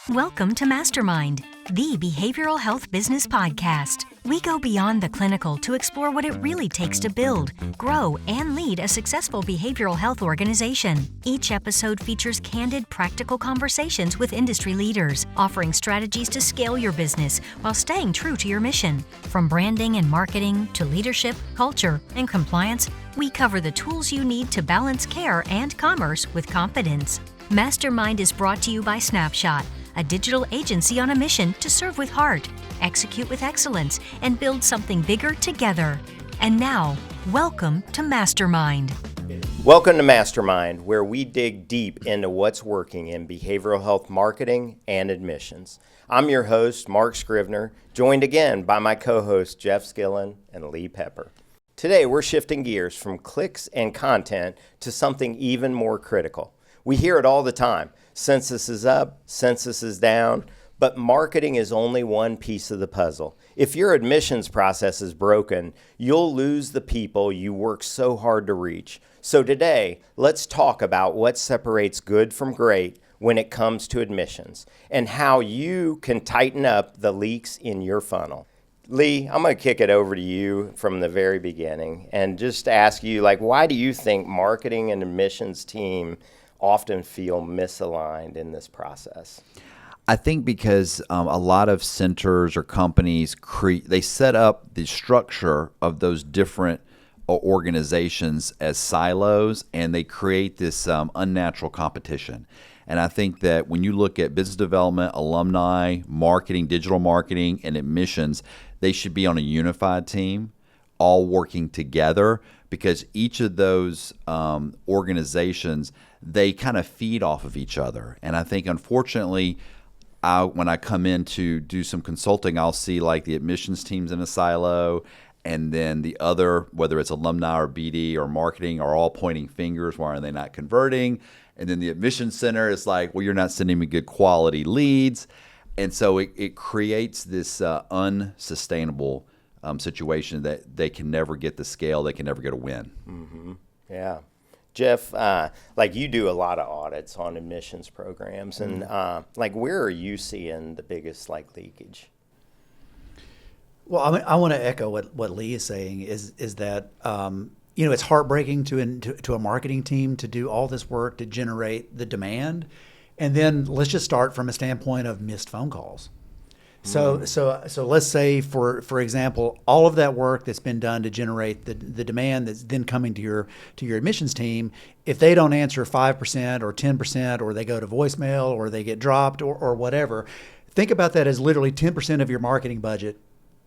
Welcome to MasterMined, the behavioral health business podcast. We go beyond the clinical to explore what it really takes to build, grow, and lead a successful behavioral health organization. Each episode features candid, practical conversations with industry leaders, offering strategies to scale your business while staying true to your mission. From branding and marketing to leadership, culture, and compliance, we cover the tools you need to balance care and commerce with confidence. MasterMined is brought to you by Snapshot, a digital agency on a mission to serve with heart, execute with excellence, and build something bigger together. And now, welcome to MasterMined. Welcome to MasterMined, where we dig deep into what's working in behavioral health marketing and admissions. I'm your host, Mark Scrivener, joined again by my co-hosts Jeff Skillen and Lee Pepper. Today, we're shifting gears from clicks and content to something even more critical. We hear it all the time. Census is up, census is down, but marketing is only one piece of the puzzle. If your admissions process is broken, you'll lose the people you work so hard to reach. So today, let's talk about what separates good from great when it comes to admissions and how you can tighten up the leaks in your funnel. Lee, I'm going to kick it over to you from the very beginning and just ask you, why do you think marketing and admissions team often feel misaligned in this process? I think because a lot of centers or companies they set up the structure of those different organizations as silos, and they create this unnatural competition. And I think that when you look at business development, alumni, marketing, digital marketing, and admissions, they should be on a unified team, all working together, because each of those organizations, they kind of feed off of each other. And I think, unfortunately, when I come in to do some consulting, I'll see the admissions teams in a silo, and then the other, whether it's alumni or BD or marketing, are all pointing fingers. Why are they not converting? And then the admissions center is like, well, you're not sending me good quality leads. And so it creates this unsustainable situation that they can never get the scale, they can never get a win. Mm-hmm. Yeah. Jeff, you do a lot of audits on admissions programs, and where are you seeing the biggest leakage? Well, I want to echo what Lee is saying is that it's heartbreaking to a marketing team to do all this work to generate the demand, and then let's just start from a standpoint of missed phone calls. So let's say, for example, all of that work that's been done to generate the demand that's then coming to your admissions team, if they don't answer 5% or 10%, or they go to voicemail, or they get dropped, or whatever, think about that as literally 10% of your marketing budget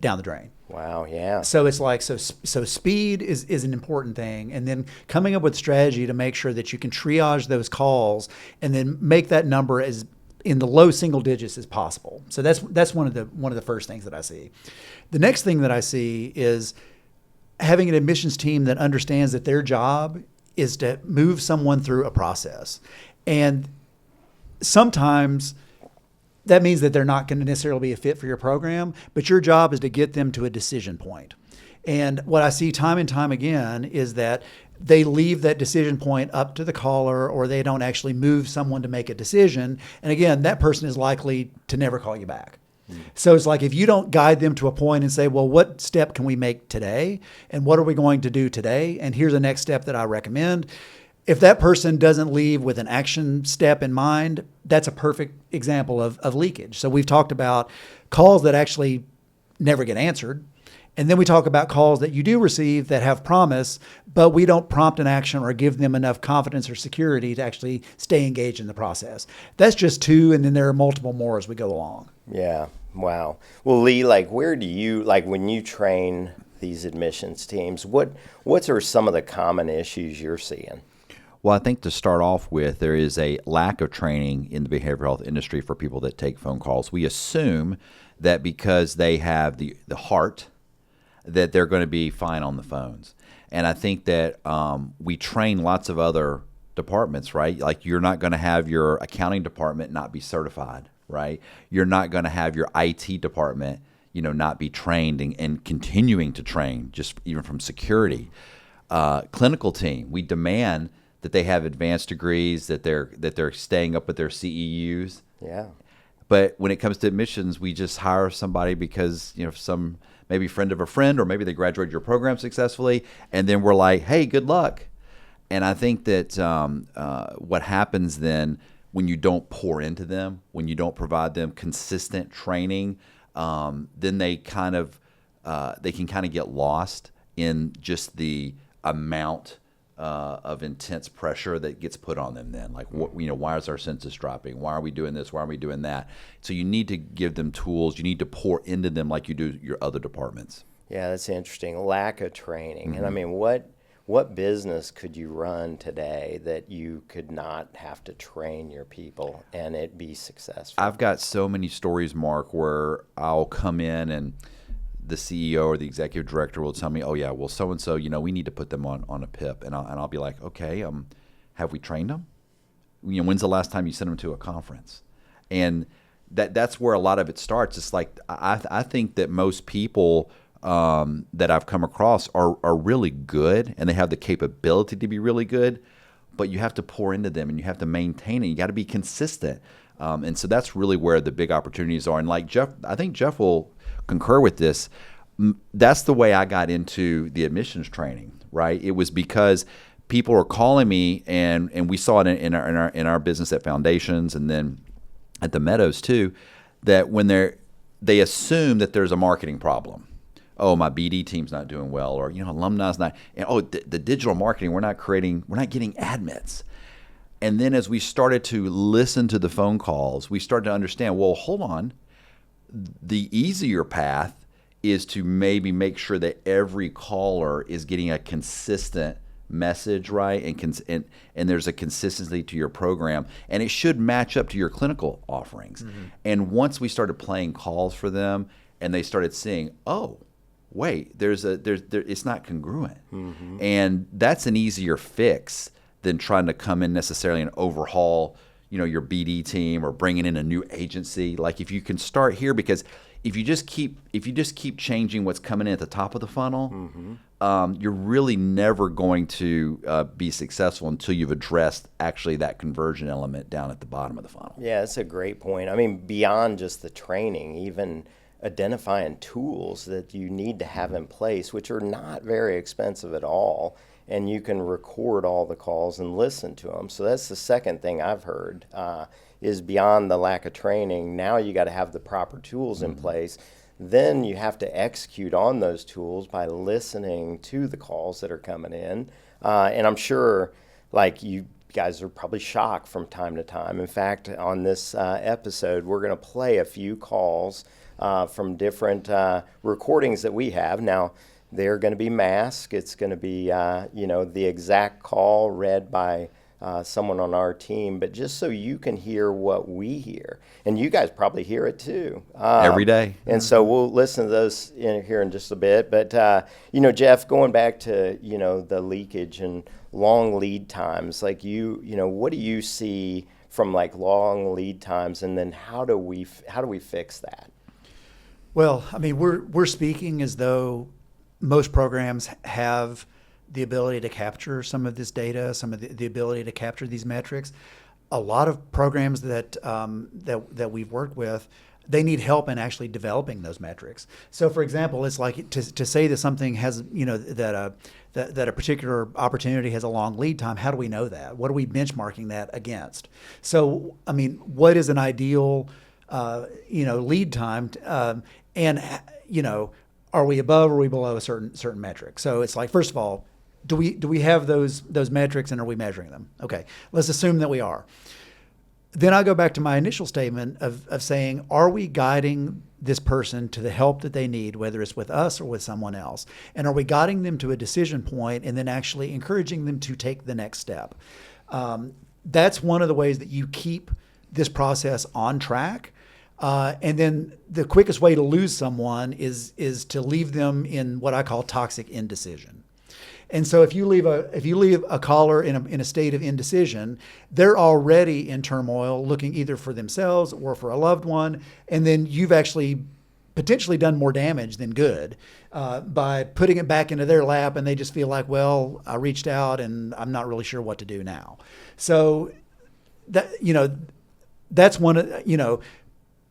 down the drain. Wow, yeah. So it's so speed is an important thing, and then coming up with strategy to make sure that you can triage those calls and then make that number as in the low single digits as possible. So that's one of the first things that I see. The next thing that I see is having an admissions team that understands that their job is to move someone through a process. And sometimes that means that they're not going to necessarily be a fit for your program, but your job is to get them to a decision point. And what I see time and time again is that they leave that decision point up to the caller, or they don't actually move someone to make a decision. And again, that person is likely to never call you back. So it's if you don't guide them to a point and say, well, what step can we make today? And what are we going to do today? And here's the next step that I recommend. If that person doesn't leave with an action step in mind, that's a perfect example of leakage. So we've talked about calls that actually never get answered. And then we talk about calls that you do receive that have promise, but we don't prompt an action or give them enough confidence or security to actually stay engaged in the process. That's just two, and then there are multiple more as we go along. Yeah, wow. Well, Lee, where do you, when you train these admissions teams, what are some of the common issues you're seeing? Well, I think to start off with, there is a lack of training in the behavioral health industry for people that take phone calls. We assume that because they have the heart, that they're going to be fine on the phones. And I think that we train lots of other departments, right? You're not going to have your accounting department not be certified, right? You're not going to have your IT department, not be trained and continuing to train, just even from security. Clinical team, we demand that they have advanced degrees, that they're staying up with their CEUs. Yeah. But when it comes to admissions, we just hire somebody because, some maybe friend of a friend, or maybe they graduated your program successfully, and then we're like, hey, good luck. And I think that what happens then when you don't pour into them, when you don't provide them consistent training, then they can kind of get lost in just the amount of intense pressure that gets put on them then. Like, why is our census dropping? Why are we doing this? Why are we doing that? So you need to give them tools. You need to pour into them like you do your other departments. Yeah, that's interesting. Lack of training. And I mean, what business could you run today that you could not have to train your people and it be successful? I've got so many stories, Mark, where I'll come in and the CEO or the executive director will tell me, oh yeah, well, so-and-so, we need to put them on a PIP. And I'll be like, okay, have we trained them? When's the last time you sent them to a conference? And that's where a lot of it starts. It's like, I think that most people that I've come across are really good, and they have the capability to be really good, but you have to pour into them and you have to maintain it. You got to be consistent. And so that's really where the big opportunities are. And like Jeff, I think Jeff will concur with this. That's the way I got into the admissions training, right? It was because people were calling me, and we saw it in our business at Foundations and then at the Meadows too, that when they assume that there's a marketing problem. Oh, my BD team's not doing well, or alumni's not, and the digital marketing, we're not getting admits. And then as we started to listen to the phone calls, we started to understand, well, hold on. The easier path is to maybe make sure that every caller is getting a consistent message, right? And there's a consistency to your program, and it should match up to your clinical offerings. Mm-hmm. And once we started playing calls for them, and they started seeing, oh, wait, it's not congruent. Mm-hmm. And that's an easier fix than trying to come in necessarily and overhaul, your BD team or bringing in a new agency. Like, if you can start here, because if you just keep changing what's coming in at the top of the funnel, mm-hmm. You're really never going to be successful until you've addressed actually that conversion element down at the bottom of the funnel. Yeah, that's a great point. I mean, beyond just the training, even identifying tools that you need to have in place, which are not very expensive at all, and you can record all the calls and listen to them. So that's the second thing I've heard, is beyond the lack of training, now you got to have the proper tools in place. Then you have to execute on those tools by listening to the calls that are coming in. And I'm sure, like, you guys are probably shocked from time to time. In fact, on this episode, we're going to play a few calls from different recordings that we have. Now, they're going to be masked. It's going to be, the exact call read by someone on our team, but just so you can hear what we hear. And you guys probably hear it too. Every day. And so we'll listen to those here in just a bit. But, Jeff, going back to, the leakage and long lead times, like what do you see from like long lead times, and then how do we fix that? Well, I mean, we're speaking as though most programs have the ability to capture some of this data, some of the ability to capture these metrics. A lot of programs that we've worked with, they need help in actually developing those metrics. So, for example, it's like to say that something has, that a particular opportunity has a long lead time. How do we know that? What are we benchmarking that against? So, I mean, what is an ideal, lead time? And are we above or are we below a certain metric? So it's like, first of all, do we have those metrics, and are we measuring them? Okay, let's assume that we are. Then I go back to my initial statement of saying, are we guiding this person to the help that they need, whether it's with us or with someone else? And are we guiding them to a decision point and then actually encouraging them to take the next step? That's one of the ways that you keep this process on track. And then the quickest way to lose someone is to leave them in what I call toxic indecision. And so if you leave a caller in a state of indecision, they're already in turmoil, looking either for themselves or for a loved one, and then you've actually potentially done more damage than good by putting it back into their lap, and they just feel like, well, I reached out and I'm not really sure what to do now. So that that's one of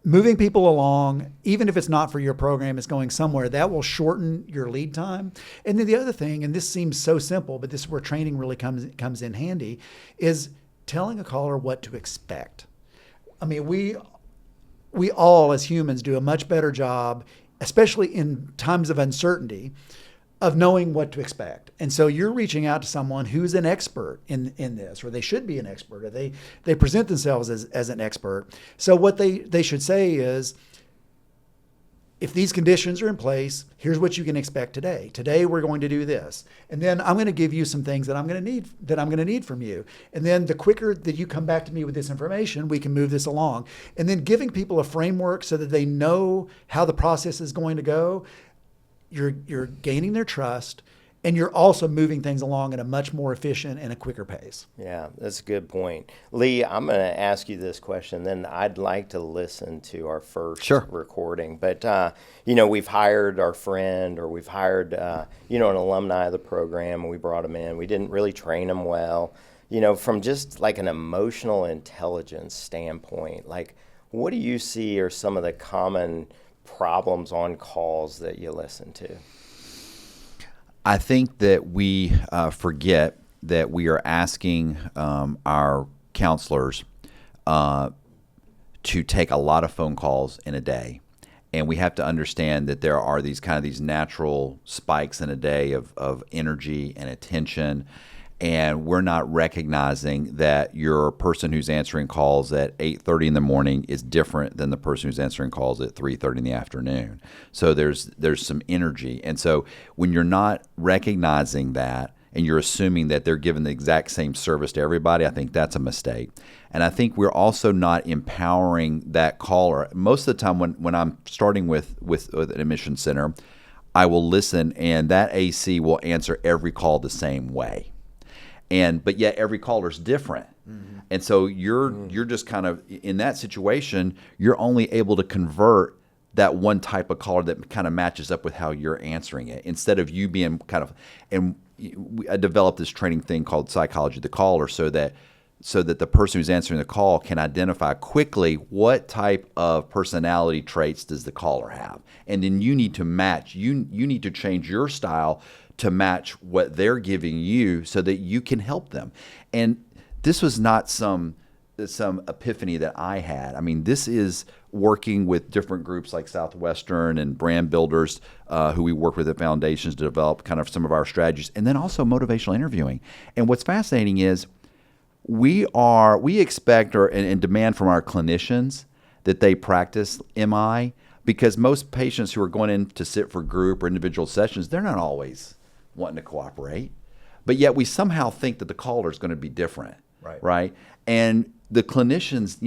moving people along, even if it's not for your program, it's going somewhere, that will shorten your lead time. And then the other thing, and this seems so simple, but this is where training really comes in handy, is telling a caller what to expect. I mean, we all as humans do a much better job, especially in times of uncertainty, of knowing what to expect. And so you're reaching out to someone who's an expert in this, or they should be an expert, or they present themselves as an expert. So what they should say is, if these conditions are in place, here's what you can expect today. Today we're going to do this. And then I'm going to give you some things that I'm going to need from you. And then the quicker that you come back to me with this information, we can move this along. And then giving people a framework so that they know how the process is going to go. You're gaining their trust, and you're also moving things along at a much more efficient and a quicker pace. Yeah, that's a good point. Lee, I'm going to ask you this question, then I'd like to listen to our first recording. But, we've hired our friend, or we've hired, an alumni of the program, and we brought him in. We didn't really train him well. From just like an emotional intelligence standpoint, like what do you see are some of the common problems on calls that you listen to? I think that we forget that we are asking our counselors to take a lot of phone calls in a day. And we have to understand that there are these natural spikes in a day of energy and attention. And we're not recognizing that your person who's answering calls at 8:30 in the morning is different than the person who's answering calls at 3:30 in the afternoon. So there's some energy. And so when you're not recognizing that and you're assuming that they're giving the exact same service to everybody, I think that's a mistake. And I think we're also not empowering that caller. Most of the time when I'm starting with an admission center, I will listen, and that AC will answer every call the same way. But yet every caller is different. Mm-hmm. And so you're just kind of in that situation, you're only able to convert that one type of caller that kind of matches up with how you're answering it, instead of you being I developed this training thing called psychology of the caller, so that the person who's answering the call can identify quickly what type of personality traits does the caller have. And then you need to match, you need to change your style to match what they're giving you so that you can help them. And this was not some epiphany that I had. I mean, this is working with different groups like Southwestern and brand builders who we work with at Foundations to develop kind of some of our strategies, and then also motivational interviewing. And what's fascinating is we expect and demand from our clinicians that they practice MI, because most patients who are going in to sit for group or individual sessions, they're not always wanting to cooperate, but yet we somehow think that the caller is going to be different, right? And the clinicians,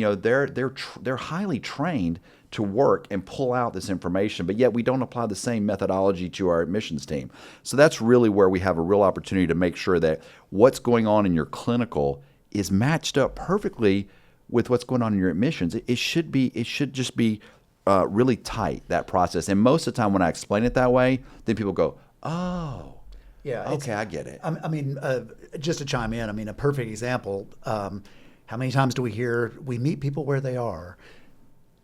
they're highly trained to work and pull out this information, but yet we don't apply the same methodology to our admissions team. So that's really where we have a real opportunity to make sure that what's going on in your clinical is matched up perfectly with what's going on in your admissions. It should just be really tight, that process. And most of the time when I explain it that way, then people go, oh, yeah, okay, I get it. I mean, just to chime in, a perfect example, how many times do we meet people where they are?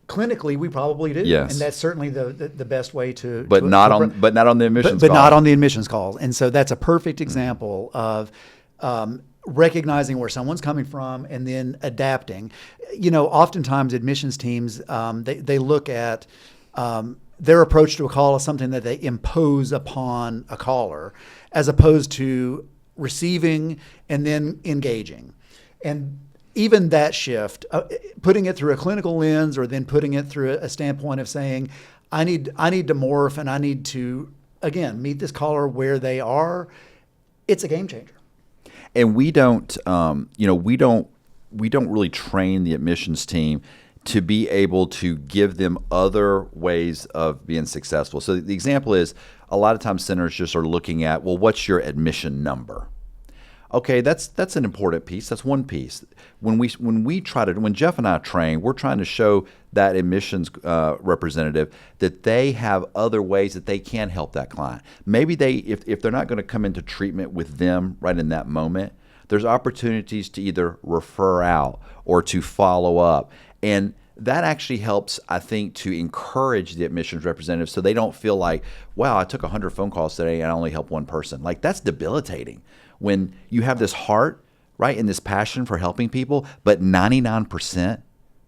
Clinically, we probably do, yes. And that's certainly the best way to. But not on the admissions. But not on the admissions calls, and so that's a perfect example of recognizing where someone's coming from and then adapting. Oftentimes admissions teams they look at their approach to a call as something that they impose upon a caller, as opposed to receiving and then engaging. And even that shift, putting it through a clinical lens, or then putting it through a standpoint of saying, I need to morph, and I need to, again, meet this caller where they are, it's a game changer. And we don't really train the admissions team to be able to give them other ways of being successful. So the example is, a lot of times centers just are looking at, well, what's your admission number? Okay, that's an important piece. That's one piece. When Jeff and I train, we're trying to show that admissions representative that they have other ways that they can help that client. Maybe if they're not going to come into treatment with them right in that moment, there's opportunities to either refer out or to follow up. And that actually helps, I think, to encourage the admissions representatives so they don't feel like, wow, I took 100 phone calls today and I only helped one person. Like, that's debilitating when you have this heart, right, and this passion for helping people, but 99%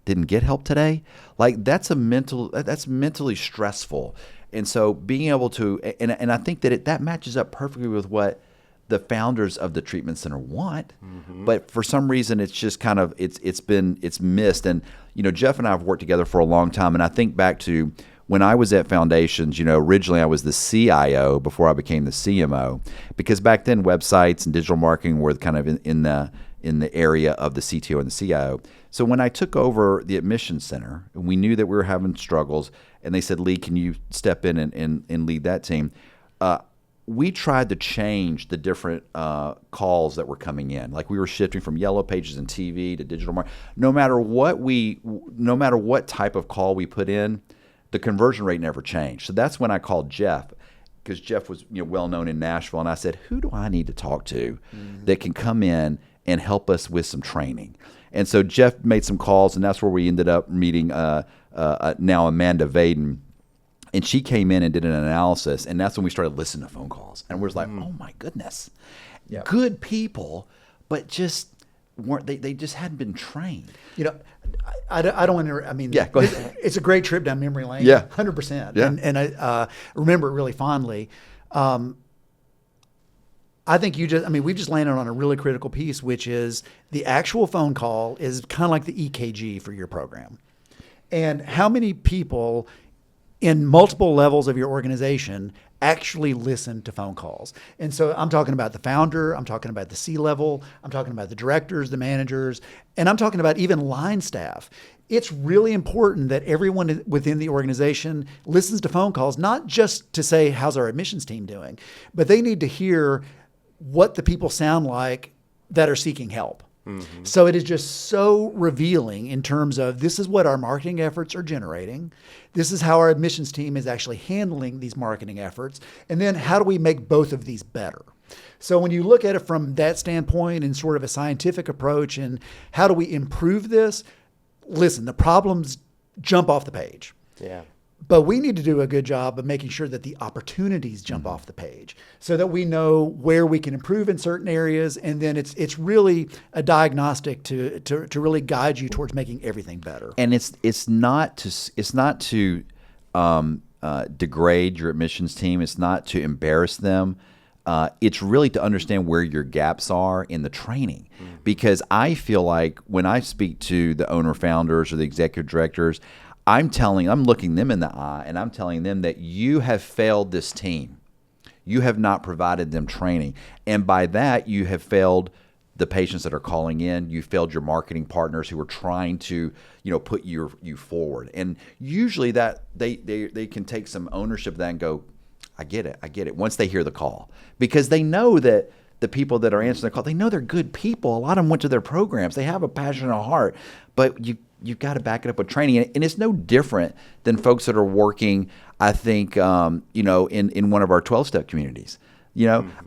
didn't get help today. Like, that's mentally stressful. And so being able to, and I think that that matches up perfectly with what the founders of the treatment center want, but for some reason it's just kind of it's missed. And Jeff and I have worked together for a long time, and I think back to when I was at Foundations. Originally I was the CIO before I became the CMO, because back then websites and digital marketing were kind of in the area of the CTO and the CIO. So when I took over the admissions center, and we knew that we were having struggles, and they said, Lee, can you step in and lead that team? We tried to change the different calls that were coming in. Like, we were shifting from yellow pages and TV to digital marketing. No matter what type of call we put in, the conversion rate never changed. So that's when I called Jeff, because Jeff was well known in Nashville, and I said, who do I need to talk to that can come in and help us with some training? And so Jeff made some calls, and that's where we ended up meeting now Amanda Vaden. And she came in and did an analysis, and that's when we started listening to phone calls. And we was like, oh my goodness, good people, but just weren't they just hadn't been trained. I don't want to. I mean, go ahead. It's a great trip down memory lane. 100%. Yeah. And I remember it really fondly. I think we've just landed on a really critical piece, which is the actual phone call is kind of like the EKG for your program. And how many people in multiple levels of your organization actually listen to phone calls? And so I'm talking about the founder, I'm talking about the C-level, I'm talking about the directors, the managers, and I'm talking about even line staff. It's really important that everyone within the organization listens to phone calls, not just to say, how's our admissions team doing, but they need to hear what the people sound like that are seeking help. So it is just so revealing in terms of, this is what our marketing efforts are generating. This is how our admissions team is actually handling these marketing efforts. And then how do we make both of these better? So when you look at it from that standpoint and sort of a scientific approach, and how do we improve this? Listen, the problems jump off the page. Yeah. But we need to do a good job of making sure that the opportunities jump off the page, so that we know where we can improve in certain areas, and then it's really a diagnostic to really guide you towards making everything better. And it's not to degrade your admissions team. It's not to embarrass them. It's really to understand where your gaps are in the training, because I feel like when I speak to the owner founders or the executive directors, I'm looking them in the eye, and I'm telling them that you have failed this team. You have not provided them training. And by that, you have failed the patients that are calling in. You failed your marketing partners who are trying to, put you forward. And usually that they can take some ownership of that and go, I get it, once they hear the call. Because they know that the people that are answering the call, they know they're good people. A lot of them went to their programs. They have a passion and a heart. But you've got to back it up with training. And it's no different than folks that are working, I think, in one of our 12-step communities.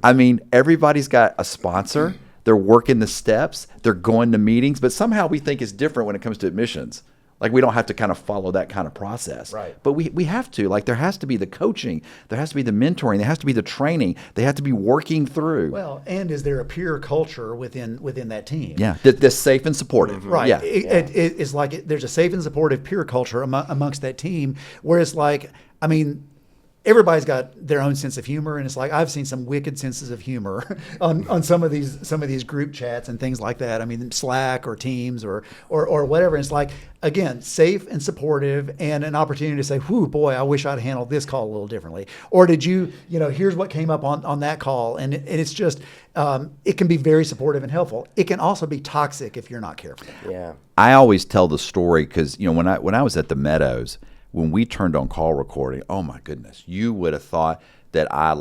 I mean, everybody's got a sponsor. They're working the steps. They're going to meetings. But somehow we think it's different when it comes to admissions. Like, we don't have to kind of follow that kind of process. Right. But we have to. Like, there has to be the coaching. There has to be the mentoring. There has to be the training. They have to be working through. Well, and is there a peer culture within that team? Yeah, that's safe and supportive. Right. Yeah. It's like there's a safe and supportive peer culture amongst that team, where it's like, I mean, everybody's got their own sense of humor, and it's like, I've seen some wicked senses of humor on some of these group chats and things like that. I mean, Slack or Teams or whatever. And it's like, again, safe and supportive, and an opportunity to say, whoo, boy, I wish I'd handled this call a little differently. Or did you, here's what came up on that call. And it's just, it can be very supportive and helpful. It can also be toxic if you're not careful. Yeah. I always tell the story because, when I was at the Meadows, when we turned on call recording, oh my goodness, you would have thought that I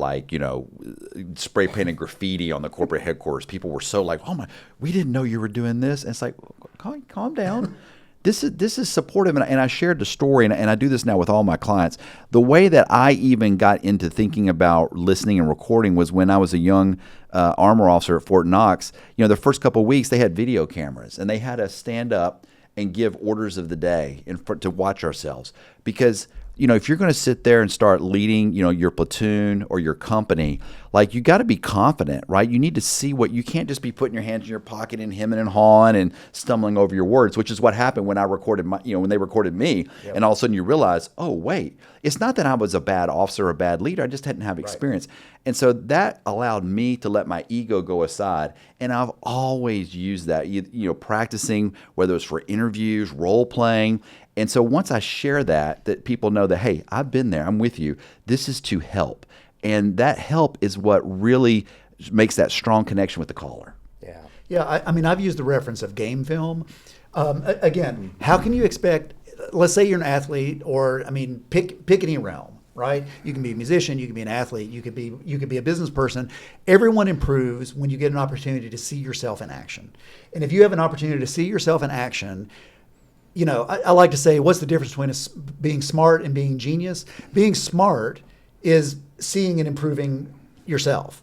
spray painted graffiti on the corporate headquarters. People were so like, oh my, we didn't know you were doing this. And it's like, calm down. This is supportive. And I shared the story, and I do this now with all my clients. The way that I even got into thinking about listening and recording was when I was a young armor officer at Fort Knox. The first couple of weeks they had video cameras, and they had us stand up and give orders of the day and to watch ourselves. Because, if you're going to sit there and start leading, your platoon or your company, like, you got to be confident, right? You need to see you can't just be putting your hands in your pocket and hemming and hawing and stumbling over your words, which is what happened when I recorded when they recorded me. Yep. And all of a sudden you realize, oh, wait, it's not that I was a bad officer or a bad leader. I just hadn't have experience. Right. And so that allowed me to let my ego go aside. And I've always used that, practicing, whether it's for interviews, role playing. And so once I share that people know that, hey, I've been there, I'm with you. This is to help. And that help is what really makes that strong connection with the caller. Yeah. Yeah. I mean, I've used the reference of game film. Again, how can you expect, let's say you're an athlete, or, pick any realm, right? You can be a musician, you can be an athlete, you could be a business person. Everyone improves when you get an opportunity to see yourself in action. And if you have an opportunity to see yourself in action, I like to say, what's the difference between being smart and being genius? Being smart is seeing and improving yourself.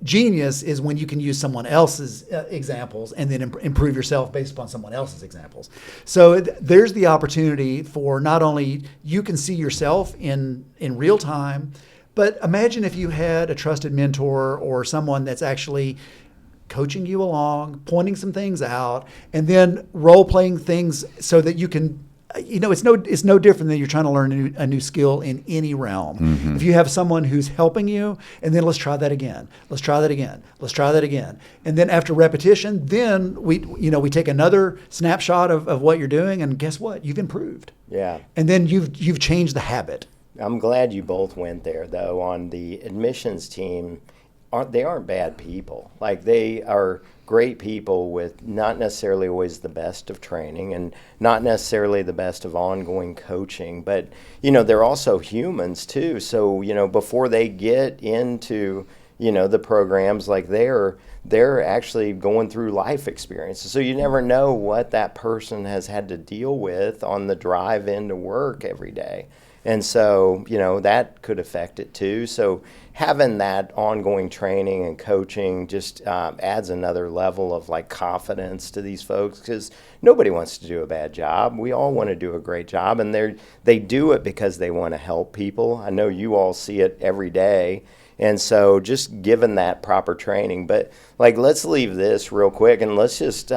Genius is when you can use someone else's examples and then improve yourself based upon someone else's examples. So there's the opportunity for not only you can see yourself in real time, but imagine if you had a trusted mentor or someone that's actually coaching you along, pointing some things out, and then role-playing things so that you can, it's no different than you're trying to learn a new skill in any realm. Mm-hmm. If you have someone who's helping you, and then let's try that again. Let's try that again. Let's try that again. And then after repetition, then we take another snapshot of what you're doing, and guess what? You've improved. Yeah. And then you've changed the habit. I'm glad you both went there, though. On the admissions team, they aren't bad people. Like, they are great people with not necessarily always the best of training and not necessarily the best of ongoing coaching, but they're also humans too. So before they get into the programs, like, they're actually going through life experiences. So you never know what that person has had to deal with on the drive into work every day. And so, that could affect it too. So having that ongoing training and coaching just adds another level of confidence to these folks, because nobody wants to do a bad job. We all want to do a great job, and they do it because they want to help people. I know you all see it every day. And so just given that proper training, but let's leave this real quick and let's just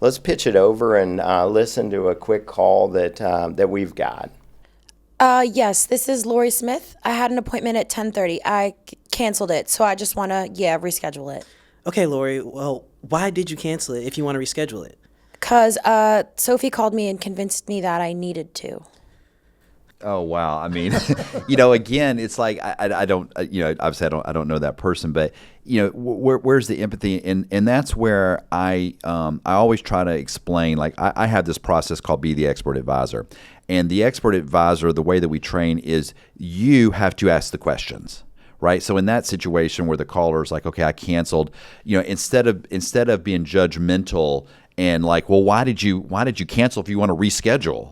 let's pitch it over and listen to a quick call that we've got. Yes, this is Lori Smith. I had an appointment at 10:30. I canceled it, so I just want to, reschedule it. Okay, Lori. Well, why did you cancel it if you want to reschedule it? Because Sophie called me and convinced me that I needed to. Oh, wow. I mean, again, it's like, I don't, obviously I don't know that person, but, where's the empathy? And that's where I always try to explain, I have this process called Be the Expert Advisor. And the expert advisor, the way that we train is you have to ask the questions. Right. So in that situation where the caller is like, okay, I canceled, instead of being judgmental and well, why did you cancel if you want to reschedule?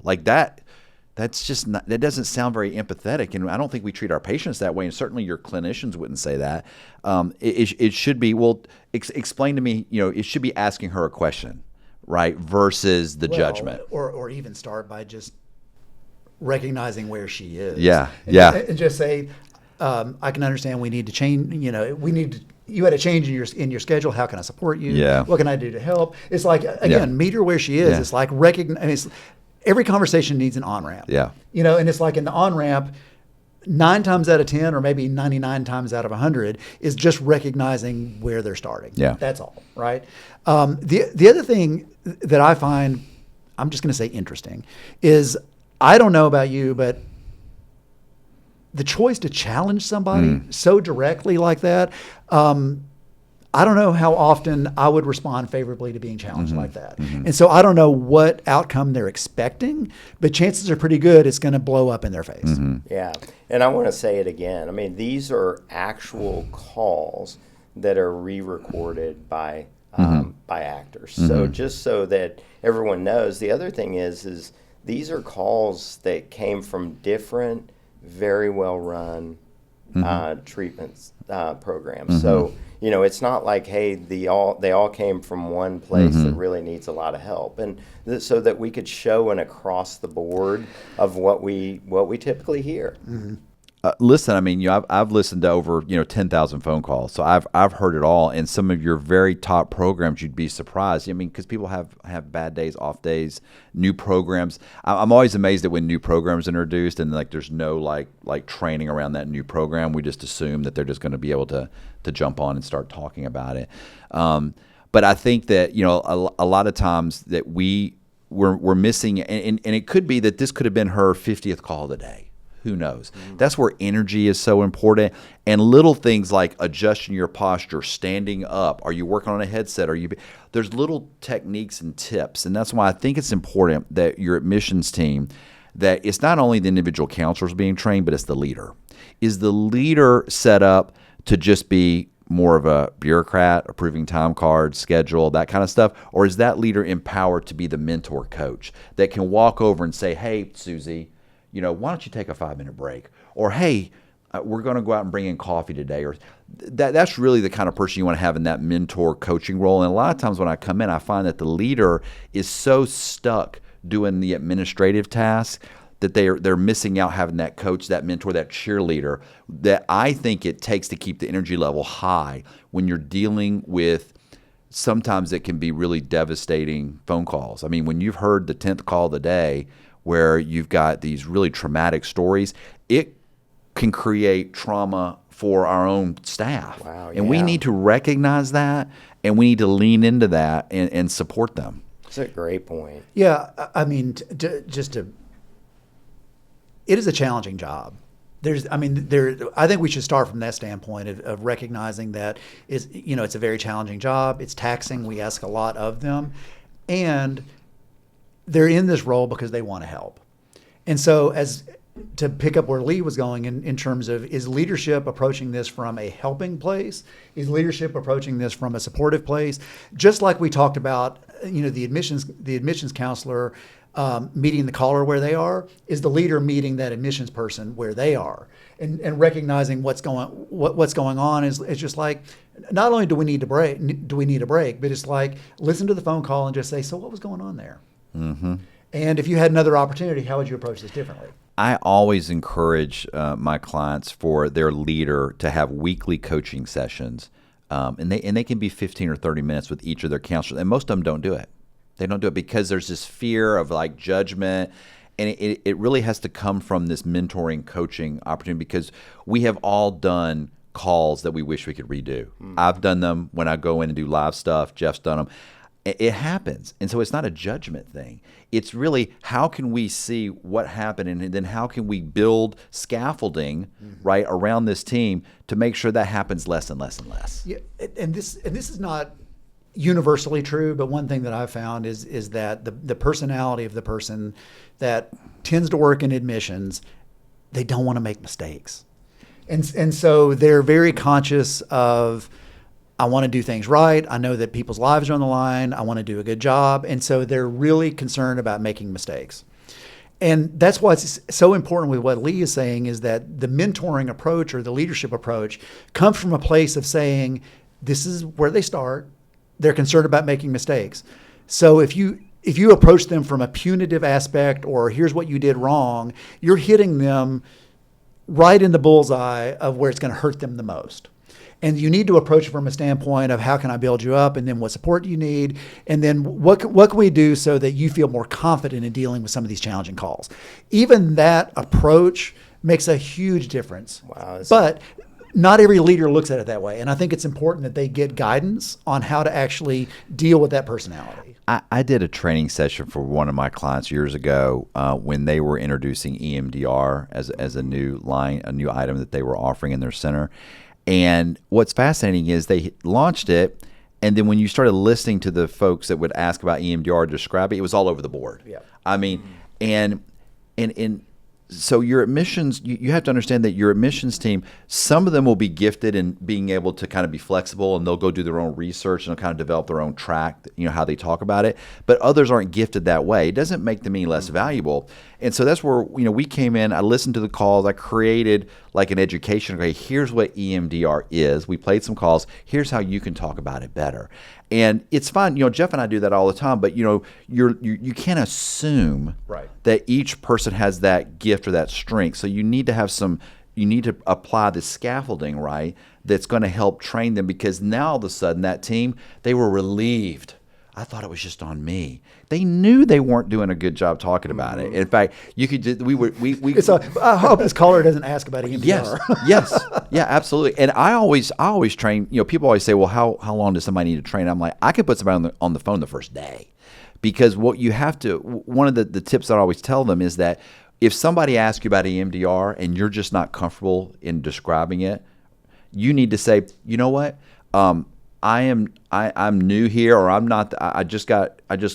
That's just not, that doesn't sound very empathetic, and I don't think we treat our patients that way, and certainly your clinicians wouldn't say that. It should be, explain to me, it should be asking her a question, right, versus the judgment. Or even start by just recognizing where she is. Yeah, and just say, I can understand we need to change, you had a change in your schedule. How can I support you? Yeah. What can I do to help? It's meet her where she is. Yeah. It's recognize. Every conversation needs an on-ramp. Yeah. And it's in the on-ramp, 9 times out of 10, or maybe 99 times out of 100, is just recognizing where they're starting. Yeah. That's all, right? The other thing that I find, I'm just going to say interesting, is I don't know about you, but the choice to challenge somebody so directly like that, I don't know how often I would respond favorably to being challenged like that. Mm-hmm. And so I don't know what outcome they're expecting, but chances are pretty good it's going to blow up in their face. Mm-hmm. Yeah. And I want to say it again. I mean, these are actual calls that are re-recorded by actors. Mm-hmm. So just so that everyone knows, the other thing is these are calls that came from different, very well-run treatments programs. So, it's not like, hey, they all came from one place that really needs a lot of help. And so that we could show an across the board of what we typically hear. Listen, I mean, I've listened to over 10,000 phone calls, so I've heard it all. And some of your very top programs, you'd be surprised. I mean, because people have bad days, off days, new programs. I'm always amazed at when new programs are introduced and like there's no like training around that new program. We just assume that they're just going to be able to jump on and start talking about it. But I think that a lot of times that we're missing, and it could be that this could have been her 50th call of the day. Who knows? That's where energy is so important. And little things like adjusting your posture, standing up. Are you working on a headset? There's little techniques and tips. And that's why I think it's important that your admissions team, that it's not only the individual counselors being trained, but it's the leader. Is the leader set up to just be more of a bureaucrat, approving time cards, schedule, that kind of stuff? Or is that leader empowered to be the mentor coach that can walk over and say, hey, Susie, why don't you take a 5-minute break? Or, hey, we're going to go out and bring in coffee today. Or that's really the kind of person you want to have in that mentor coaching role. And a lot of times when I come in, I find that the leader is so stuck doing the administrative tasks that they're missing out having that coach, that mentor, that cheerleader that I think it takes to keep the energy level high when you're dealing with sometimes it can be really devastating phone calls. I mean, when you've heard the 10th call of the day, where you've got these really traumatic stories, it can create trauma for our own staff. Wow, and we need to recognize that, and we need to lean into that and support them. That's a great point. Yeah, I mean, it is a challenging job. I think we should start from that standpoint of recognizing that it's a very challenging job. It's taxing. We ask a lot of them, and they're in this role because they want to help. And so to pick up where Lee was going in terms of, is leadership approaching this from a helping place? Is leadership approaching this from a supportive place? Just like we talked about, the admissions counselor meeting the caller where they are, is the leader meeting that admissions person where they are, and recognizing what's going on is just like, not only do we need a break, but it's like, listen to the phone call and just say, so what was going on there? Mm-hmm. And if you had another opportunity, how would you approach this differently? I always encourage my clients for their leader to have weekly coaching sessions, and they can be 15 or 30 minutes with each of their counselors. And most of them don't do it. They don't do it because there's this fear of like judgment, and it really has to come from this mentoring, coaching opportunity, because we have all done calls that we wish we could redo. I've done them when I go in and do live stuff. Jeff's done them. It happens. And so it's not a judgment thing. It's really, how can we see what happened, and then how can we build scaffolding right around this team to make sure that happens less and less and less. Yeah, and this is not universally true, but one thing that I've found is that the personality of the person that tends to work in admissions, they don't want to make mistakes. And so they're very conscious of, I want to do things right. I know that people's lives are on the line. I want to do a good job. And so they're really concerned about making mistakes. And that's why it's so important with what Lee is saying, is that the mentoring approach or the leadership approach comes from a place of saying, this is where they start. They're concerned about making mistakes. So if you approach them from a punitive aspect, or here's what you did wrong, you're hitting them right in the bullseye of where it's going to hurt them the most. And you need to approach it from a standpoint of, how can I build you up, and then what support do you need, and then what can we do so that you feel more confident in dealing with some of these challenging calls. Even that approach makes a huge difference. Wow, but not every leader looks at it that way, and I think it's important that they get guidance on how to actually deal with that personality. I did a training session for one of my clients years ago when they were introducing EMDR as a new item that they were offering in their center. And what's fascinating is they launched it, and then when you started listening to the folks that would ask about EMDR, describe it, it was all over the board. Yeah. I mean, and so your admissions, you have to understand that your admissions team, some of them will be gifted in being able to kind of be flexible, and they'll go do their own research and they'll kind of develop their own track, how they talk about it. But others aren't gifted that way. It doesn't make them any less valuable. And so that's where, we came in, I listened to the calls, I created like an education. Okay, here's what EMDR is. We played some calls. Here's how you can talk about it better. And it's fun. Jeff and I do that all the time, but you can't assume that each person has that gift or that strength. So you need to apply the scaffolding, right, that's going to help train them, because now all of a sudden that team, they were relieved. I thought it was just on me. They knew they weren't doing a good job talking about it. In fact, you could just, I hope this caller doesn't ask about EMDR. Yes, yeah, absolutely. And I always train. People always say, "Well, how long does somebody need to train?" I'm like, I could put somebody on the phone the first day, because what you have to. One of the tips that I always tell them is that if somebody asks you about EMDR and you're just not comfortable in describing it, you need to say, you know what. I'm new here, or I'm not. I just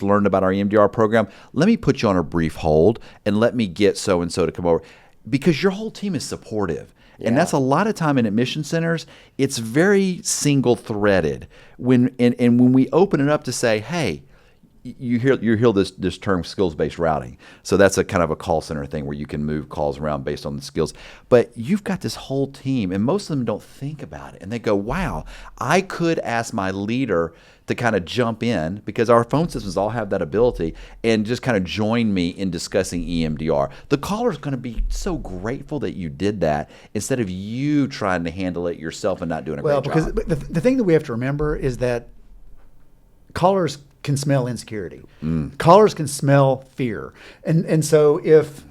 learned about our EMDR program. Let me put you on a brief hold and let me get so and so to come over, because your whole team is supportive. And that's a lot of time in admission centers. It's very single threaded. When we open it up to say, hey, you hear this term skills-based routing. So that's a kind of a call center thing where you can move calls around based on the skills. But you've got this whole team, and most of them don't think about it. And they go, wow, I could ask my leader to kind of jump in, because our phone systems all have that ability, and just kind of join me in discussing EMDR. The caller's going to be so grateful that you did that, instead of you trying to handle it yourself and not doing a great job. Well, because the thing that we have to remember is that callers can smell insecurity. Callers can smell fear. And so if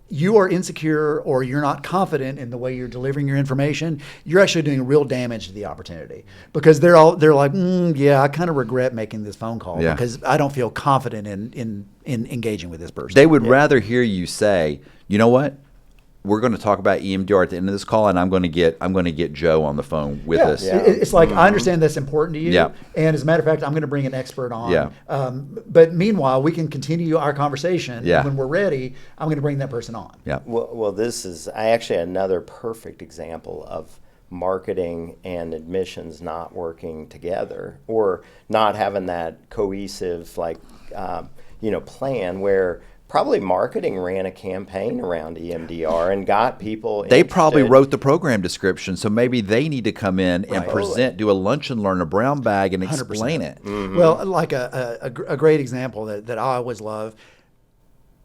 you are insecure or you're not confident in the way you're delivering your information, you're actually doing real damage to the opportunity, because they're like, yeah, I kind of regret making this phone call because I don't feel confident in engaging with this person. They would rather hear you say, you know what? We're going to talk about EMDR at the end of this call, and I'm going to get Joe on the phone with us. Yeah. It's like, I understand that's important to you, and as a matter of fact, I'm going to bring an expert on. Yeah. But meanwhile, we can continue our conversation. And when we're ready, I'm going to bring that person on. Yeah. Well, this is actually another perfect example of marketing and admissions not working together, or not having that cohesive plan where probably marketing ran a campaign around EMDR and got people They probably wrote the program description, so maybe they need to come in and present, do a lunch and learn, a brown bag, and explain 100%. It. Mm-hmm. Well, like a great example that I always love,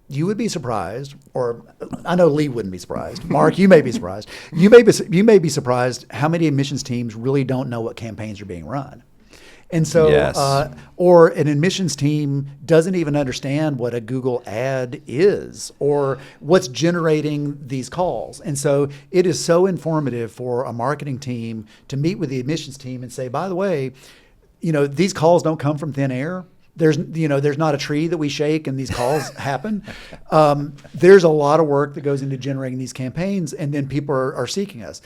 you would be surprised, or I know Lee wouldn't be surprised. Mark, you may be surprised. You may be surprised how many admissions teams really don't know what campaigns are being run. And so, or an admissions team doesn't even understand what a Google ad is or what's generating these calls. And so it is so informative for a marketing team to meet with the admissions team and say, by the way, these calls don't come from thin air. There's not a tree that we shake and these calls happen. There's a lot of work that goes into generating these campaigns, and then people are seeking us.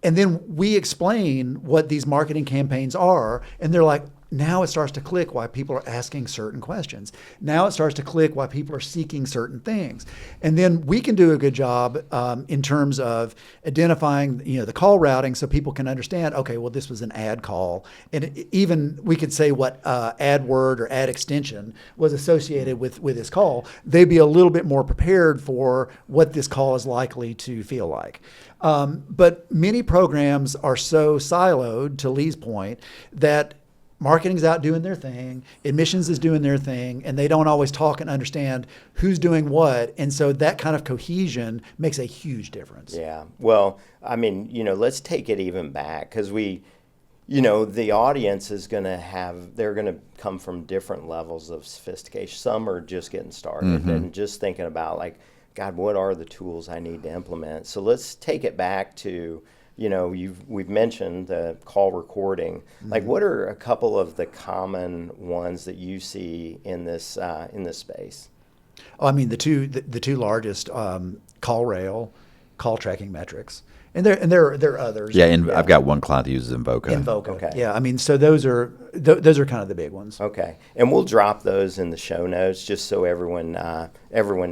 And then we explain what these marketing campaigns are, and they're like, now it starts to click why people are asking certain questions. Now it starts to click why people are seeking certain things. And then we can do a good job in terms of identifying, the call routing, so people can understand, okay, well, this was an ad call. And even we could say what ad word or ad extension was associated with this call. They'd be a little bit more prepared for what this call is likely to feel like. But many programs are so siloed, to Lee's point, that marketing's out doing their thing, admissions is doing their thing, and they don't always talk and understand who's doing what. And so that kind of cohesion makes a huge difference. Yeah. Well, let's take it even back, because the audience is going to they're going to come from different levels of sophistication. Some are just getting started and just thinking about, like, God, what are the tools I need to implement? So let's take it back to, we've mentioned the call recording. Mm-hmm. Like, what are a couple of the common ones that you see in this space? Oh, the two largest, call rail, call tracking metrics. And there are others. Yeah, and I've got one client that uses Invoca. Invoca. Okay. Yeah, I mean, so those are kind of the big ones. Okay, and we'll drop those in the show notes just so everyone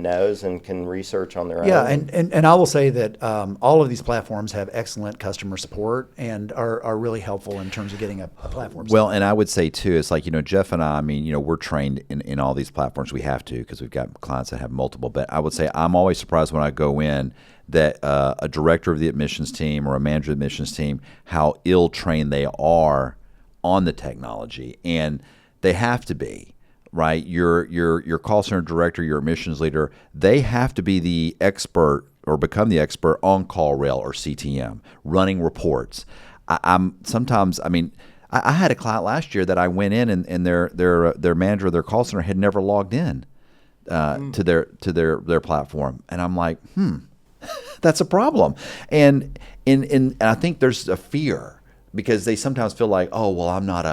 knows and can research on their own. Yeah, and I will say that all of these platforms have excellent customer support and are really helpful in terms of getting a platform. Well, and I would say too, it's like, Jeff and I mean, we're trained in all these platforms. We have to because we've got clients that have multiple. But I would say I'm always surprised when I go in that a director of the admissions team or a manager of the admissions team, how ill-trained they are on the technology. And they have to be, right? Your call center director, your admissions leader, they have to be the expert or become the expert on CallRail or CTM, running reports. I had a client last year that I went in and their manager of their call center had never logged in to their platform. And I'm like, that's a problem. And I think there's a fear because they sometimes feel like, oh, well, I'm not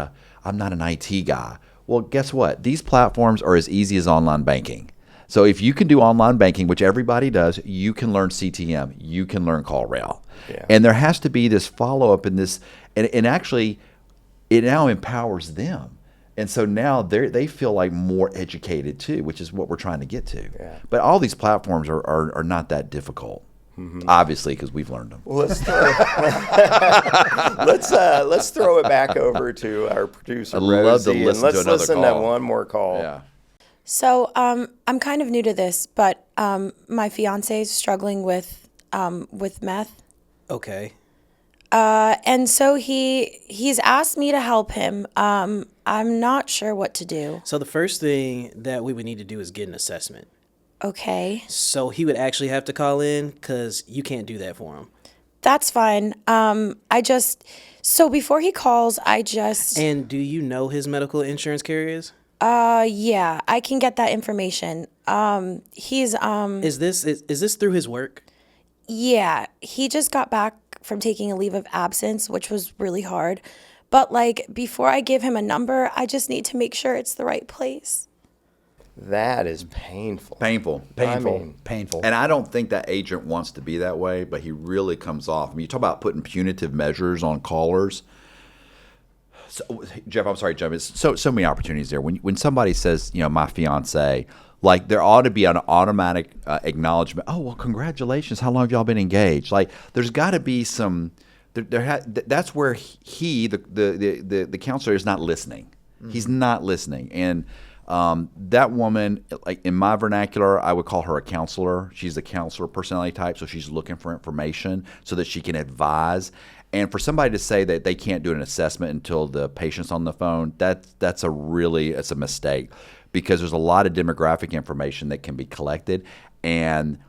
an IT guy. Well, guess what? These platforms are as easy as online banking. So if you can do online banking, which everybody does, you can learn CTM, you can learn CallRail. Yeah. And there has to be this follow-up in this, and actually it now empowers them. And so now they feel like more educated too, which is what we're trying to get to. Yeah. But all these platforms are not that difficult, obviously, because we've learned them. Well, let's throw it back over to our producer, I'd love to Rosie, listen and to let's another listen call. to one more call. Yeah. So I'm kind of new to this, but my fiance is struggling with meth. Okay. And so he's asked me to help him. I'm not sure what to do. So the first thing that we would need to do is get an assessment. Okay. So he would actually have to call in because you can't do that for him. That's fine. So before he calls, And do you know his medical insurance carriers? yeah, I can get that information. He's Is this through his work? Yeah, he just got back from taking a leave of absence, which was really hard. But before I give him a number, I just need to make sure it's the right place. That is painful. Painful. Painful. And I don't think that agent wants to be that way, but he really comes off. I mean, you talk about putting punitive measures on callers. So, Jeff, I'm sorry, Jeff. It's so many opportunities there. When somebody says, my fiance, there ought to be an automatic acknowledgement. Oh, well, congratulations. How long have y'all been engaged? There's got to be some. That's where the counselor is not listening. Mm-hmm. He's not listening, and that woman, in my vernacular, I would call her a counselor. She's a counselor personality type, so she's looking for information so that she can advise. And for somebody to say that they can't do an assessment until the patient's on the phone, it's a mistake, because there's a lot of demographic information that can be collected. And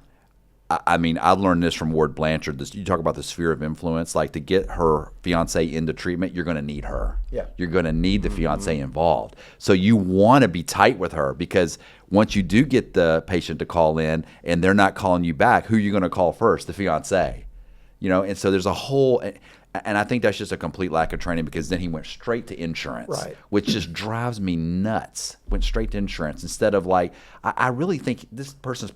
I mean, I've learned this from Ward Blanchard. You talk about the sphere of influence. To get her fiance into treatment, you're going to need her. Yeah. You're going to need the fiance involved. So you want to be tight with her, because once you do get the patient to call in and they're not calling you back, who are you going to call first? The fiance. And so there's a whole, and I think that's just a complete lack of training, because then he went straight to insurance, Right. which just drives me nuts. Went straight to insurance instead of I really think this person's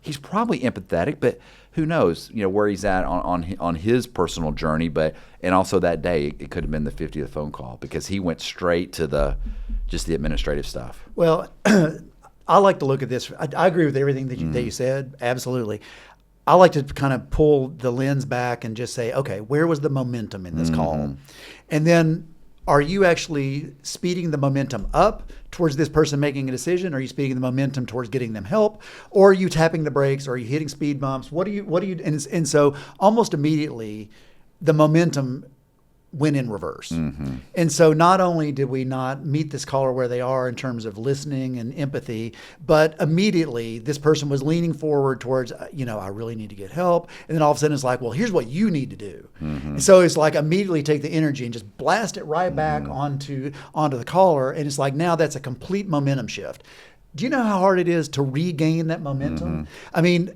he's probably empathetic, but who knows, where he's at on his personal journey. And also that day, it could have been the 50th phone call, because he went straight to the administrative stuff. Well, I like to look at this. I agree with everything that you said. Absolutely. I like to kind of pull the lens back and just say, okay, where was the momentum in this call? And then, are you actually speeding the momentum up towards this person making a decision? Are you speeding the momentum towards getting them help? Or are you tapping the brakes? Or are you hitting speed bumps? What do you, and so almost immediately the momentum went in reverse. Mm-hmm. And so not only did we not meet this caller where they are in terms of listening and empathy, but immediately this person was leaning forward towards, I really need to get help. And then all of a sudden it's like, well, here's what you need to do. Mm-hmm. And so it's immediately take the energy and just blast it right back onto the caller. And it's now that's a complete momentum shift. Do you know how hard it is to regain that momentum? Mm-hmm. I mean,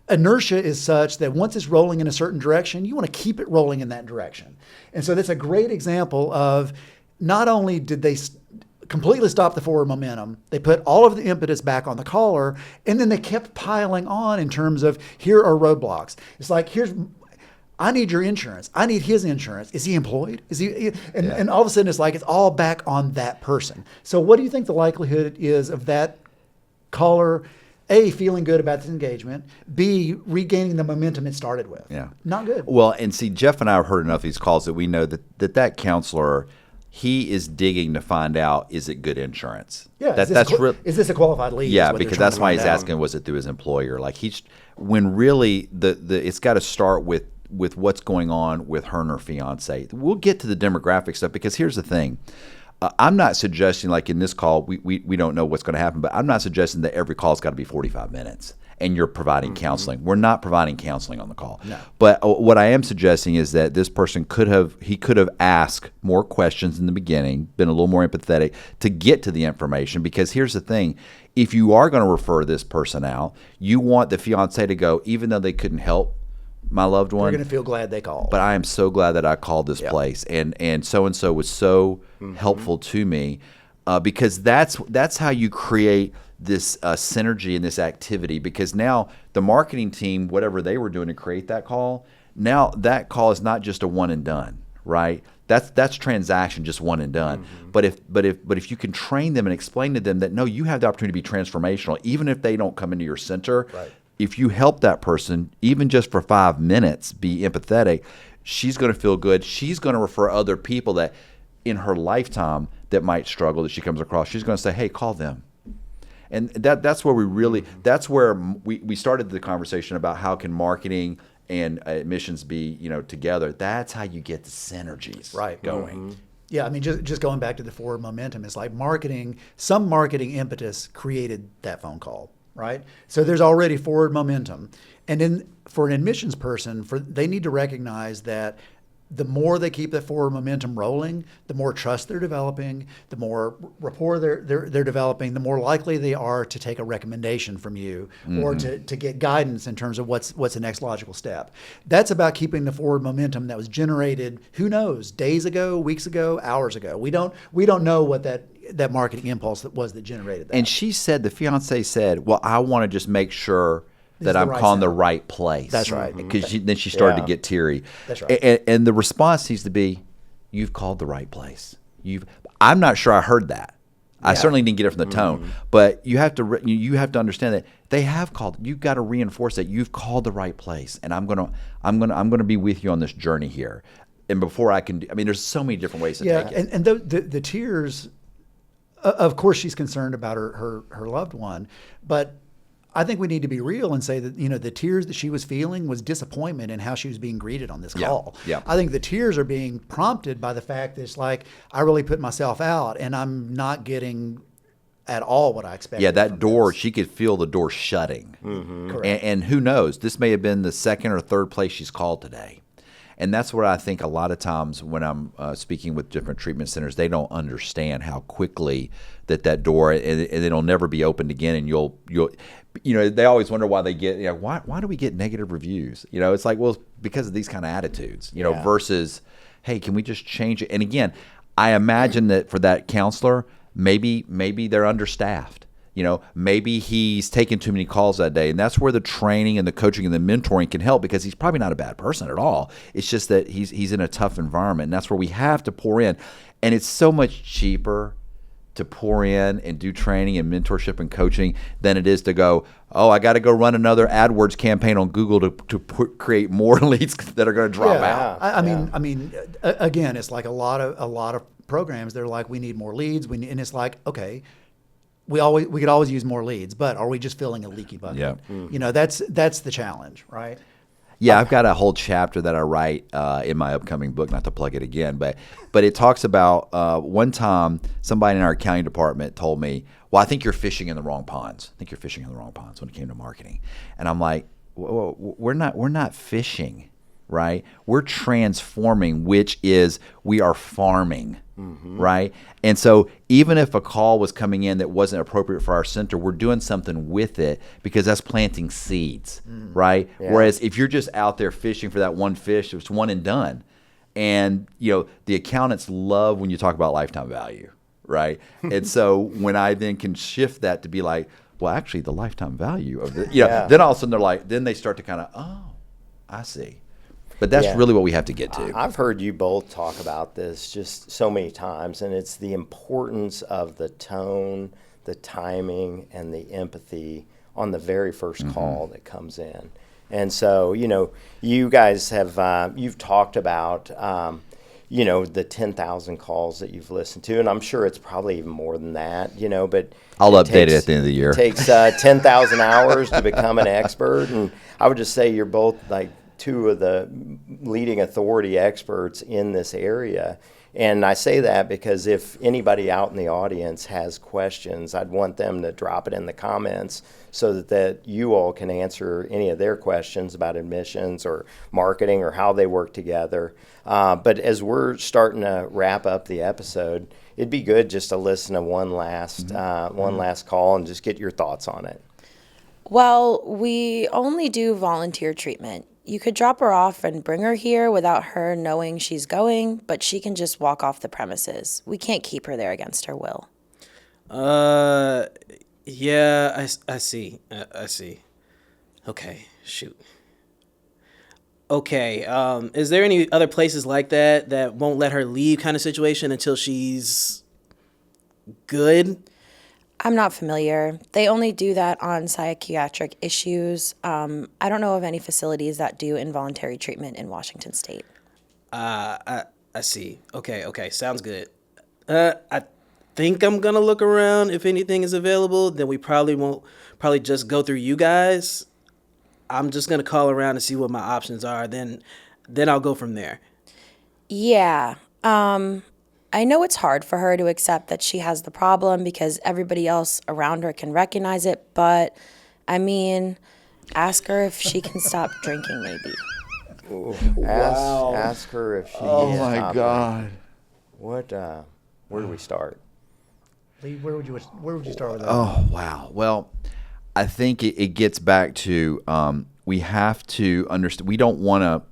inertia is such that once it's rolling in a certain direction, you want to keep it rolling in that direction. And so that's a great example of, not only did they completely stop the forward momentum, they put all of the impetus back on the caller, and then they kept piling on in terms of, here are roadblocks. It's I need your insurance. I need his insurance. Is he employed? Is he? And all of a sudden it's like it's all back on that person. So what do you think the likelihood is of that caller, A, feeling good about this engagement, B, regaining the momentum it started with? Yeah. Not good. Well, and see, Jeff and I have heard enough of these calls that we know that counselor, he is digging to find out, is it good insurance? Yeah. Is this a qualified lead? Yeah, because that's why he's asking, was it through his employer? Like when really it's got to start with what's going on with her and her fiance. We'll get to the demographic stuff because here's the thing. I'm not suggesting, like in this call, we don't know what's going to happen, but I'm not suggesting that every call's got to be 45 minutes and you're providing counseling. We're not providing counseling on the call. No. But what I am suggesting is that this person could have asked more questions in the beginning, been a little more empathetic to get to the information, because here's the thing. If you are going to refer this person out, you want the fiance to go, even though they couldn't help my loved one, you're going to feel glad they called. But I am so glad that I called this place, and so was so helpful to me, because that's how you create this synergy in this activity. Because now the marketing team, whatever they were doing to create that call, now that call is not just a one and done, right? That's transaction, just one and done. But if you can train them and explain to them that no, you have the opportunity to be transformational, even if they don't come into your center. Right. If you help that person, even just for 5 minutes, be empathetic, she's going to feel good. She's going to refer other people that in her lifetime that might struggle, that she comes across. She's going to say, hey, call them. And that's where we started the conversation about how can marketing and admissions be, together. That's how you get the synergies going. Yeah, I mean, just going back to the forward momentum, it's like some marketing impetus created that phone call. Right? So there's already forward momentum. And then for an admissions person, they need to recognize that the more they keep that forward momentum rolling, the more trust they're developing, the more rapport they're developing, the more likely they are to take a recommendation from you or to get guidance in terms of what's the next logical step. That's about keeping the forward momentum that was generated, who knows, days ago, weeks ago, hours ago. We don't know what that marketing impulse that generated that. And the fiance said, well, I want to just make sure that I'm calling the right place. That's right. Because then she started to get teary. That's right. And the response needs to be, you've called the right place. I'm not sure I heard that. I certainly didn't get it from the tone. But you have to understand that they have called. You've got to reinforce that you've called the right place, and I'm gonna be with you on this journey here. And before I can, there's so many different ways to take it. And the tears. Of course, she's concerned about her loved one, but I think we need to be real and say that the tears that she was feeling was disappointment in how she was being greeted on this call. Yeah. I think the tears are being prompted by the fact that it's like, I really put myself out and I'm not getting at all what I expected. Yeah, that door, she could feel the door shutting. Correct. And who knows? This may have been the second or third place she's called today. And that's what I think a lot of times when I'm speaking with different treatment centers, they don't understand how quickly that door, and it'll never be opened again. And you'll they always wonder why they get, why do we get negative reviews? It's like, well, because of these kind of attitudes, versus, hey, can we just change it? And again, I imagine that for that counselor, maybe they're understaffed. Maybe he's taking too many calls that day. And that's where the training and the coaching and the mentoring can help, because he's probably not a bad person at all. It's just that he's in a tough environment. And that's where we have to pour in. And it's so much cheaper to pour in and do training and mentorship and coaching than it is to go, oh, I got to go run another AdWords campaign on Google to create more leads that are going to drop out. I mean, again, it's like a lot of programs. They're like, we need more leads. And it's like, okay, we could always use more leads, but are we just filling a leaky bucket? Yeah. That's the challenge, right? Yeah, I've got a whole chapter that I write in my upcoming book, not to plug it again, but it talks about one time somebody in our accounting department told me, well, I think you're fishing in the wrong ponds. I think you're fishing in the wrong ponds when it came to marketing. And I'm like, we're not fishing, right? We're transforming, which is we are farming. Right? And so even if a call was coming in that wasn't appropriate for our center, we're doing something with it, because that's planting seeds, right? Yeah. Whereas if you're just out there fishing for that one fish, it's one and done. And, the accountants love when you talk about lifetime value, right? And so when I then can shift that to be like, well, actually the lifetime value of it, then all of a sudden then they start to kind of, oh, I see. But that's Yeah. really what we have to get to. I've heard you both talk about this just so many times, and it's the importance of the tone, the timing, and the empathy on the very first call that comes in. And so, you guys have, you've talked about, the 10,000 calls that you've listened to, and I'm sure it's probably even more than that, but I'll update it at the end of the year. It takes 10,000 hours to become an expert, and I would just say you're both like two of the leading authority experts in this area. And I say that because if anybody out in the audience has questions, I'd want them to drop it in the comments so that you all can answer any of their questions about admissions or marketing or how they work together. But as we're starting to wrap up the episode, it'd be good just to listen to one last call and just get your thoughts on it. Well, we only do volunteer treatment. You could drop her off and bring her here without her knowing she's going, but she can just walk off the premises. We can't keep her there against her will. Yeah, I see. I see. Okay, shoot. Okay, is there any other places like that won't let her leave kind of situation until she's good? I'm not familiar. They only do that on psychiatric issues. I don't know of any facilities that do involuntary treatment in Washington State. I see. Okay, sounds good. I think I'm gonna look around. If anything is available, then we probably just go through you guys. I'm just gonna call around and see what my options are. Then I'll go from there. Yeah. I know it's hard for her to accept that she has the problem because everybody else around her can recognize it, but I mean, ask her if she can stop drinking maybe. Ooh, ask her if she Oh can my stop God. it. What? Where do we start? Lee, where would you start with that? Oh, wow. Well, I think it gets back to we have to understand. We don't want to.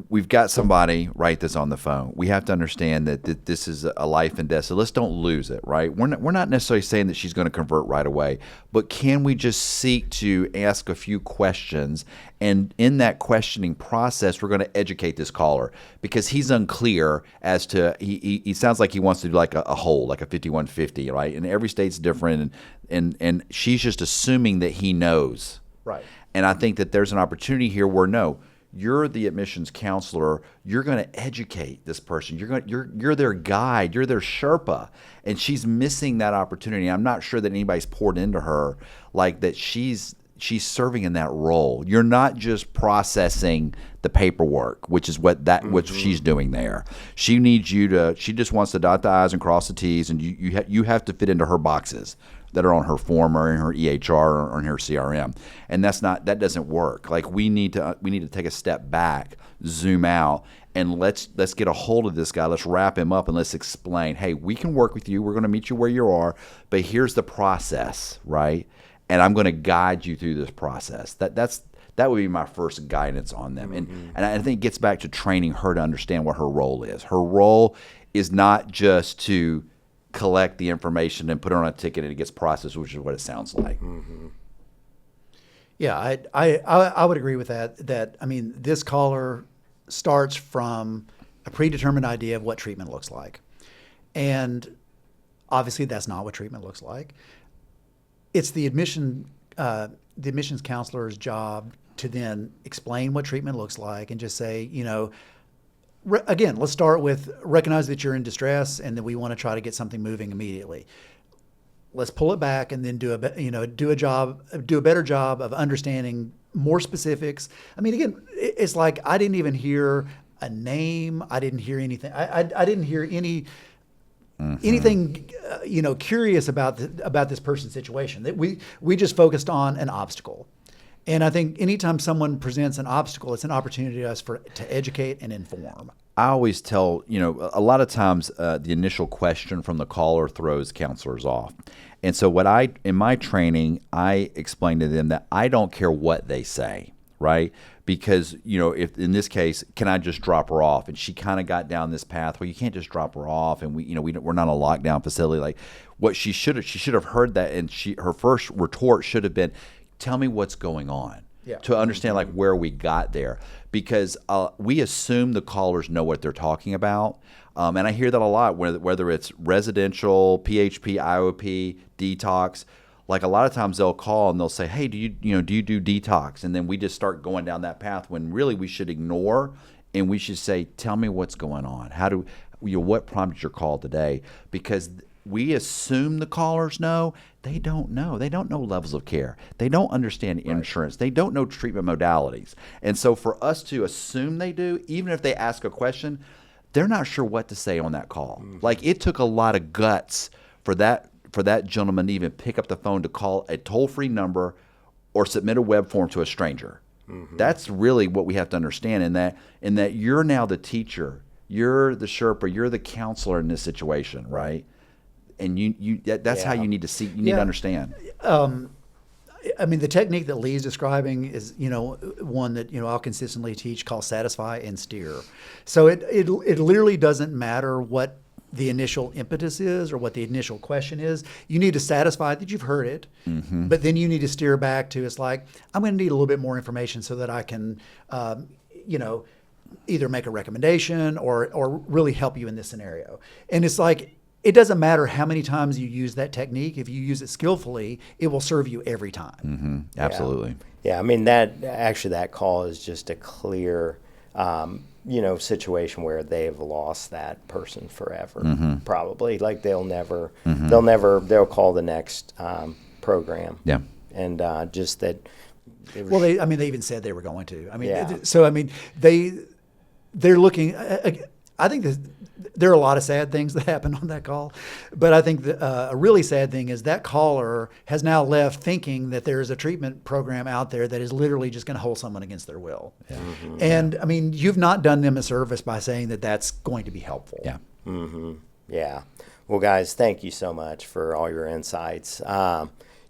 We've got somebody, right, that's on the phone. We have to understand that this is a life and death. So let's don't lose it, right? We're not necessarily saying that she's going to convert right away, but can we just seek to ask a few questions? And in that questioning process, we're going to educate this caller because he's unclear as to he sounds like he wants to do like a whole, like a 5150, right? And every state's different, and she's just assuming that he knows, Right. And I think that there's an opportunity here where no. You're the admissions counselor. You're going to educate this person. You're their guide. You're their Sherpa, and she's missing that opportunity. I'm not sure that anybody's poured into her like that. She's serving in that role. You're not just processing the paperwork, which is what she's doing there. She needs you to. She just wants to dot the I's and cross the T's, and you have to fit into her boxes that are on her form or in her EHR or in her CRM, and that doesn't work. Like we need to take a step back, zoom out, and let's get a hold of this guy. Let's wrap him up and let's explain. Hey, we can work with you. We're going to meet you where you are, but here's the process, right? And I'm going to guide you through this process. That would be my first guidance on them, and I think it gets back to training her to understand what her role is. Her role is not just to collect the information and put it on a ticket and it gets processed, which is what it sounds like. Mm-hmm. Yeah, I would agree with that. That I mean, this caller starts from a predetermined idea of what treatment looks like, and obviously that's not what treatment looks like. It's the admissions counselor's job to then explain what treatment looks like and just say, again, let's start with recognize that you're in distress and that we want to try to get something moving immediately. Let's pull it back and then do a better job of understanding more specifics. I mean, again, it's like I didn't even hear a name. I didn't hear anything. I didn't hear anything curious about this person's situation. That we just focused on an obstacle. And I think anytime someone presents an obstacle, it's an opportunity to educate and inform. I always tell, a lot of times the initial question from the caller throws counselors off. And so in my training, I explain to them that I don't care what they say, right? Because, if in this case, can I just drop her off? And she kind of got down this path where you can't just drop her off. And we're not a lockdown facility. Like what she should have heard that. And her first retort should have been, tell me what's going on. to understand like where we got there, because we assume the callers know what they're talking about. And I hear that a lot, whether it's residential, PHP, IOP, detox. Like a lot of times they'll call and they'll say, hey, do you do detox? And then we just start going down that path when really we should ignore, and we should say, tell me what's going on. What prompted your call today? Because we assume the callers know. They don't know. They don't know levels of care. They don't understand insurance. They don't know treatment modalities. And so for us to assume they do, even if they ask a question, they're not sure what to say on that call. Like it took a lot of guts for that gentleman to even pick up the phone to call a toll-free number or submit a web form to a stranger. That's really what we have to understand, in that you're now the teacher, you're the Sherpa, you're the counselor in this situation, right? And that's how you need to see. You need to understand. I mean, the technique that Lee's describing is, one that, I'll consistently teach, called satisfy and steer. So it literally doesn't matter what the initial impetus is or what the initial question is. You need to satisfy that you've heard it, but then you need to steer back to, it's like, I'm going to need a little bit more information so that I can, either make a recommendation or really help you in this scenario. And it's like, it doesn't matter how many times you use that technique. If you use it skillfully, it will serve you every time. Absolutely. Yeah, I mean, that call is just a clear, situation where they've lost that person forever, probably. Like they'll call the next program. Yeah. And just that. Well, they even said they were going to. I mean, they're looking. I think there are a lot of sad things that happen on that call, but I think a really sad thing is that caller has now left thinking that there's a treatment program out there that is literally just going to hold someone against their will. Yeah. And I mean, you've not done them a service by saying that that's going to be helpful. Yeah. Yeah. Well, guys, thank you so much for all your insights.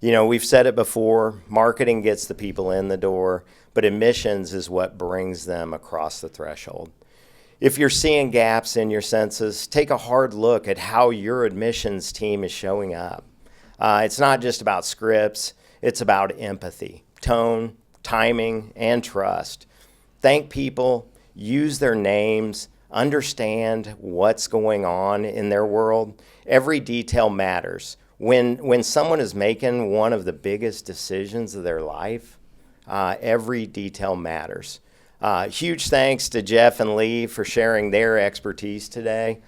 We've said it before, marketing gets the people in the door, but admissions is what brings them across the threshold. If you're seeing gaps in your census, take a hard look at how your admissions team is showing up. It's not just about scripts, it's about empathy, tone, timing, and trust. Thank people, use their names, understand what's going on in their world. Every detail matters. When someone is making one of the biggest decisions of their life, every detail matters. Huge thanks to Jeff and Lee for sharing their expertise today.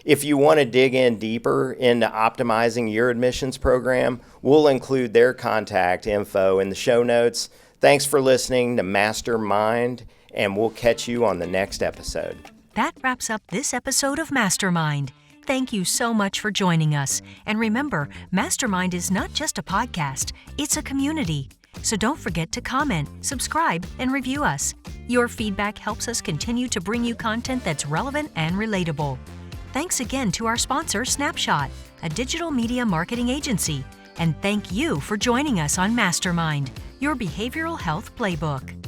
If you want to dig in deeper into optimizing your admissions program, we'll include their contact info in the show notes. Thanks for listening to MasterMined, and we'll catch you on the next episode. That wraps up this episode of MasterMined. Thank you so much for joining us. And remember, MasterMined is not just a podcast, it's a community. So don't forget to comment, subscribe, and review us. Your feedback helps us continue to bring you content that's relevant and relatable. Thanks again to our sponsor, Snapshot, a digital media marketing agency. And thank you for joining us on MasterMined, your behavioral health playbook.